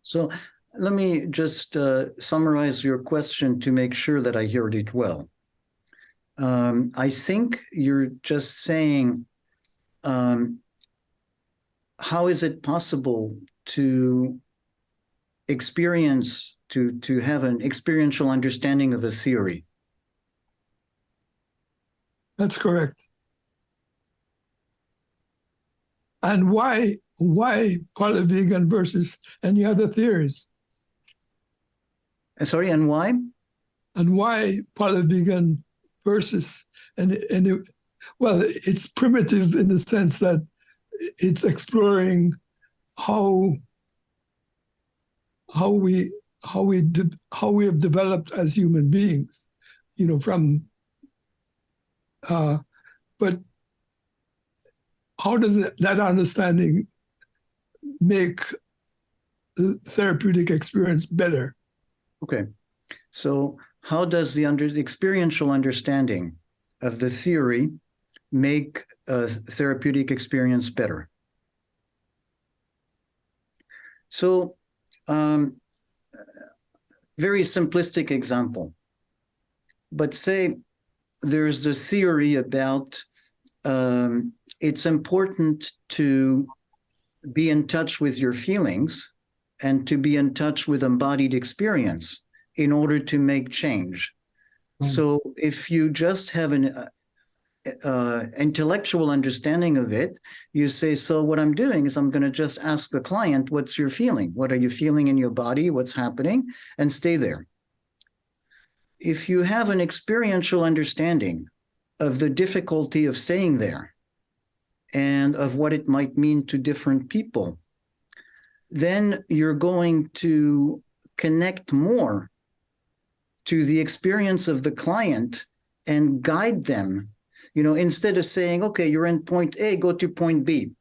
So let me just summarize your question to make sure that I heard it well. I think you're just saying, how is it possible to have an experiential understanding of a theory? That's correct. And why polyvegan versus any other theories? Sorry, and why? And why polyvegan versus well, it's primitive in the sense that it's exploring how we have developed as human beings, but how does that understanding make the therapeutic experience better? Okay, so how does the experiential understanding of the theory make a therapeutic experience better? So, very simplistic example, but say there's the theory about it's important to be in touch with your feelings and to be in touch with embodied experience in order to make change. So if you just have an intellectual understanding of it, you say, so what I'm doing is I'm going to just ask the client, what's your feeling? What are you feeling in your body? What's happening? And stay there. If you have an experiential understanding of the difficulty of staying there and of what it might mean to different people, then you're going to connect more to the experience of the client and guide them. Instead of saying, okay, you're in point A, go to point B.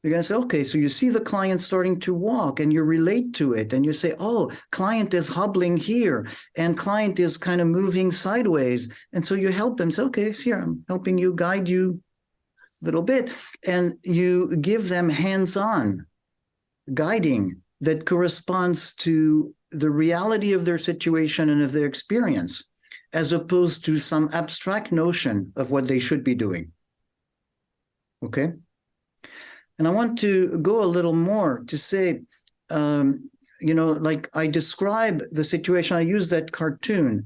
You're going to say, okay, so you see the client starting to walk and you relate to it. And you say, oh, client is hobbling here and client is kind of moving sideways. And so you help them. Say, okay, here, I'm helping you, guide you a little bit. And you give them hands-on guiding that corresponds to the reality of their situation and of their experience, as opposed to some abstract notion of what they should be doing. Okay? And I want to go a little more to say, like I describe the situation, I use that cartoon,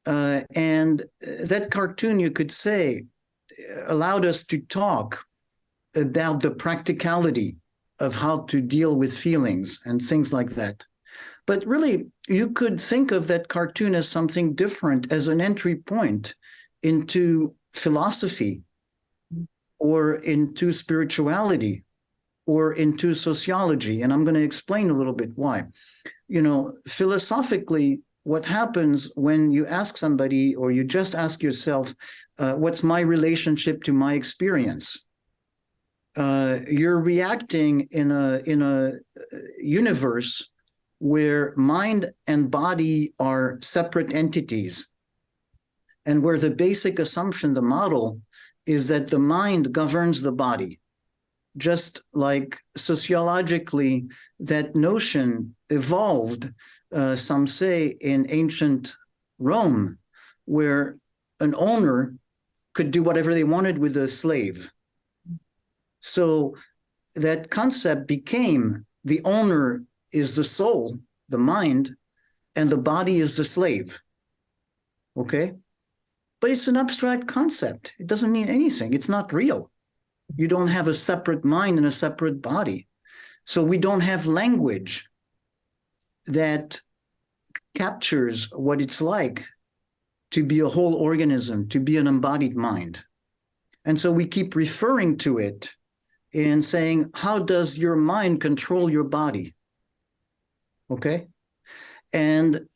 and that cartoon, you could say, allowed us to talk about the practicality of how to deal with feelings and things like that. But really, you could think of that cartoon as something different, as an entry point into philosophy or into spirituality or into sociology. And I'm going to explain a little bit why. Philosophically, what happens when you ask somebody or you just ask yourself, what's my relationship to my experience? You're reacting in a universe where mind and body are separate entities, and where the basic assumption, the model, is that the mind governs the body. Just like sociologically, that notion evolved, some say, in ancient Rome, where an owner could do whatever they wanted with a slave. So that concept became the owner is the soul, the mind, and the body is the slave. Okay? But it's an abstract concept. It doesn't mean anything. It's not real. You don't have a separate mind and a separate body. So we don't have language that captures what it's like to be a whole organism, to be an embodied mind. And so we keep referring to it and saying, how does your mind control your body? Okay? And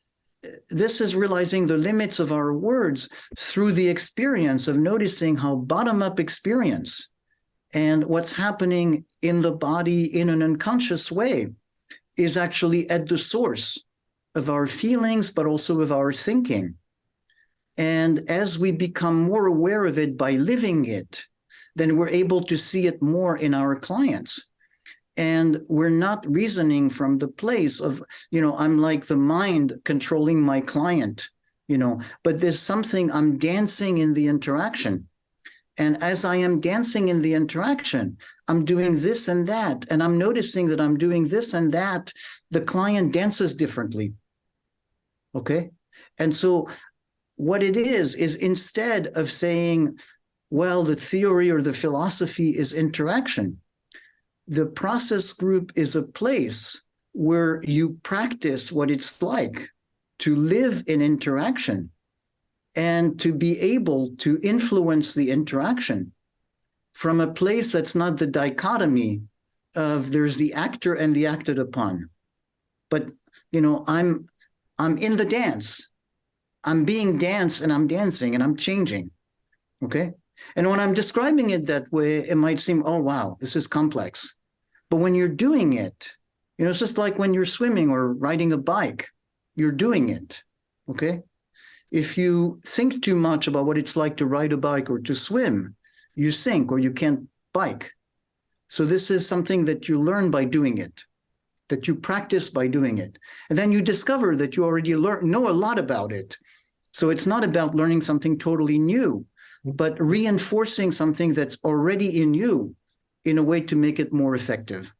this is realizing the limits of our words through the experience of noticing how bottom-up experience and what's happening in the body in an unconscious way is actually at the source of our feelings, but also of our thinking. And as we become more aware of it by living it, then we're able to see it more in our clients. And we're not reasoning from the place of, I'm like the mind controlling my client, but there's something, I'm dancing in the interaction. And as I am dancing in the interaction, I'm doing this and that, and I'm noticing that I'm doing this and that. The client dances differently. Okay. And so what it is instead of saying, well, the theory or the philosophy is interaction, the process group is a place where you practice what it's like to live in interaction and to be able to influence the interaction from a place that's not the dichotomy of there's the actor and the acted upon. But, I'm in the dance. I'm being danced and I'm dancing and I'm changing. Okay. And when I'm describing it that way, it might seem, oh, wow, this is complex. But when you're doing it, it's just like when you're swimming or riding a bike, you're doing it. Okay. If you think too much about what it's like to ride a bike or to swim, you sink or you can't bike. So this is something that you learn by doing it, that you practice by doing it. And then you discover that you already know a lot about it. So it's not about learning something totally new, but reinforcing something that's already in you in a way to make it more effective.